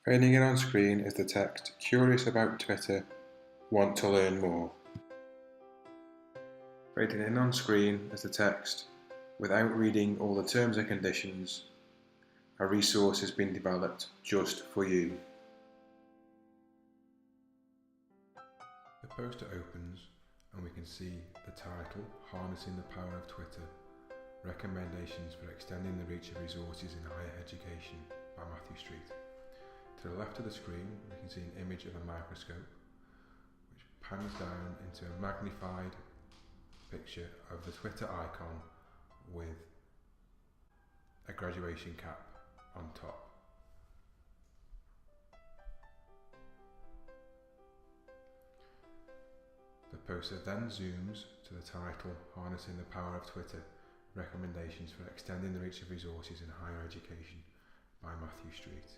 Fading in on screen is the text "Curious about Twitter, want to learn more." Fading in on screen is the text "Without reading all the terms and conditions, a resource has been developed just for you." The poster opens and we can see the title, "Harnessing the Power of Twitter, Recommendations for Extending the Reach of Resources in Higher Education" by Matthew Street. To the left of the screen we can see an image of a microscope which pans down into a magnified picture of the Twitter icon with a graduation cap on top. The poster then zooms to the title "Harnessing the Power of Twitter, Recommendations for Extending the Reach of Resources in Higher Education" by Matthew Street.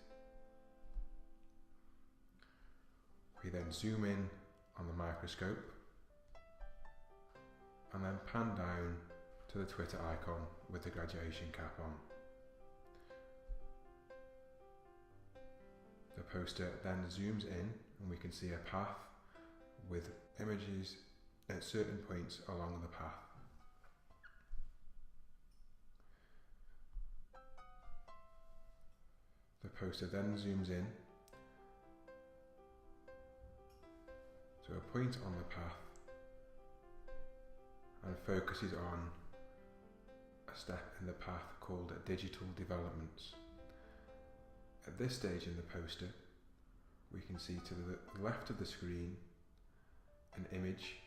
We then zoom in on the microscope and then pan down to the Twitter icon with the graduation cap on. The poster then zooms in and we can see a path with images at certain points along the path. The poster then zooms in to a point on the path and focuses on a step in the path called Digital Developments. At this stage in the poster we can see to the left of the screen an image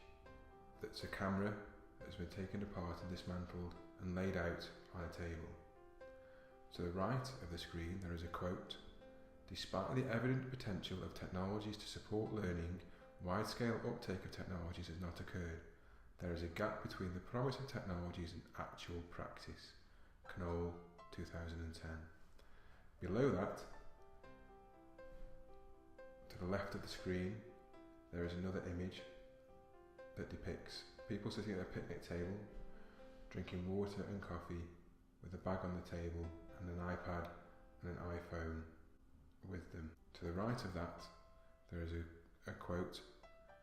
that's a camera that has been taken apart and dismantled and laid out on a table. To the right of the screen there is a quote: "Despite the evident potential of technologies to support learning, wide-scale uptake of technologies has not occurred. There is a gap between the promise of technologies and actual practice." Knoll, 2010. Below that, to the left of the screen, there is another image that depicts people sitting at a picnic table, drinking water and coffee with a bag on the table and an iPad and an iPhone with them. To the right of that, there is a quote: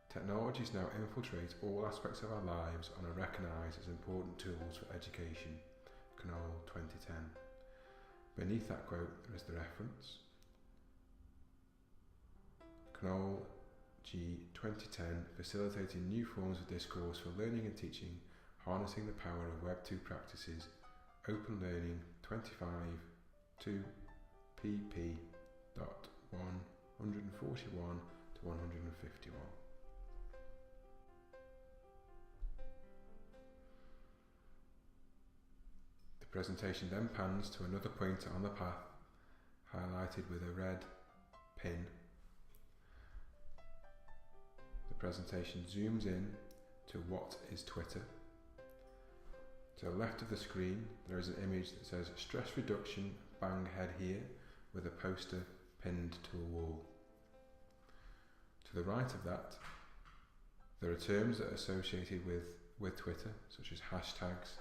"Technologies now infiltrate all aspects of our lives and are recognised as important tools for education." Knoll, 2010. Beneath that quote there is the reference: Knoll, G. 2010, "Facilitating new forms of discourse for learning and teaching, harnessing the power of Web 2 practices, Open Learning 25 to pp.141 to 151. The presentation then pans to another pointer on the path, highlighted with a red pin. The presentation zooms in to "What is Twitter?" To the left of the screen there is an image that says "Stress Reduction, Bang Head Here," with a poster pinned to a wall. To the right of that there are terms that are associated with Twitter, such as hashtags,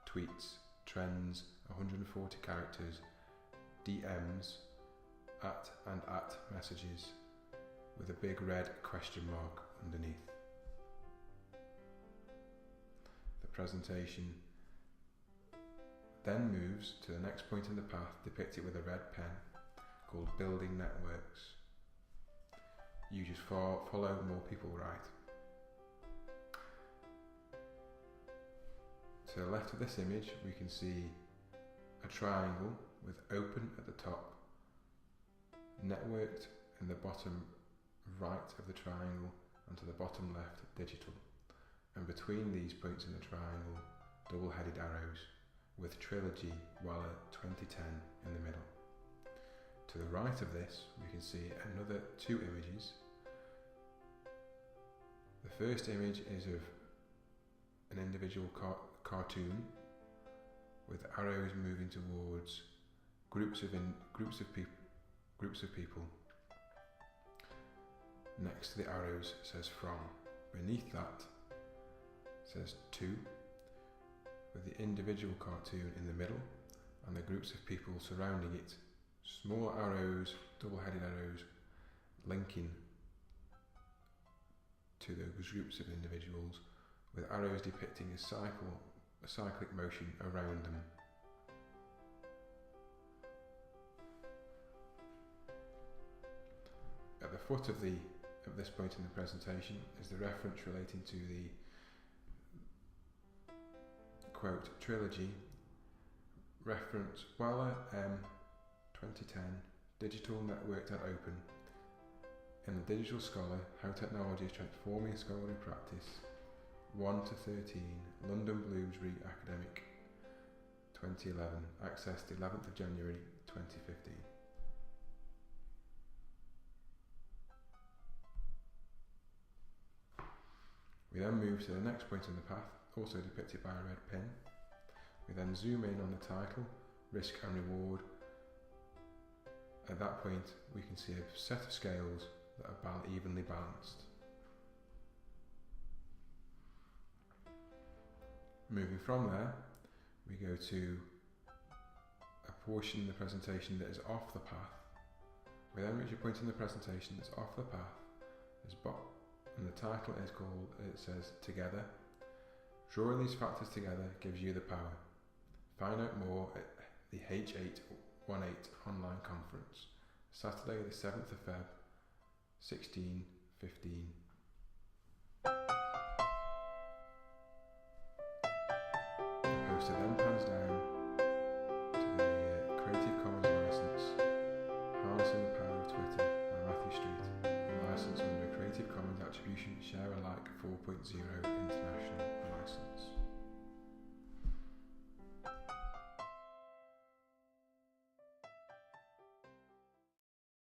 tweets, trends, 140 characters, DMs, at messages, with a big red question mark underneath. The presentation then moves to the next point in the path, depicted with a red pen, called "Building Networks." You just follow, more people write. To the left of this image we can see a triangle with "Open" at the top, "Networked" in the bottom right of the triangle, and to the bottom left "Digital," and between these points in the triangle double-headed arrows with "Trilogy Waller 2010" in the middle. To the right of this we can see another two images. The first image is of an individual cartoon with arrows moving towards groups of people. Next to the arrows says "From." Beneath that says "To," with the individual cartoon in the middle and the groups of people surrounding it small arrows, double-headed arrows, linking to those groups of individuals, with arrows depicting a cyclic motion around them. At the foot of this point in the presentation is the reference relating to the quote trilogy reference Weller M 2010 Digital Networked and Open in the Digital Scholar How Technology is Transforming Scholarly Practice 1 to 13 London Bloomsbury Academic 2011, accessed 11th of January 2015. We then move to the next point in the path, also depicted by a red pin. We then zoom in on the title, Risk and Reward. At that point, we can see a set of scales that are evenly balanced. Moving from there, we go to a portion in the presentation that is off the path. We then reach a point in the presentation that's off the path, and the title is called, it says, Together. Drawing these factors together gives you the power. Find out more at the H818 online conference, Saturday the 7th of Feb, 16:15. The poster then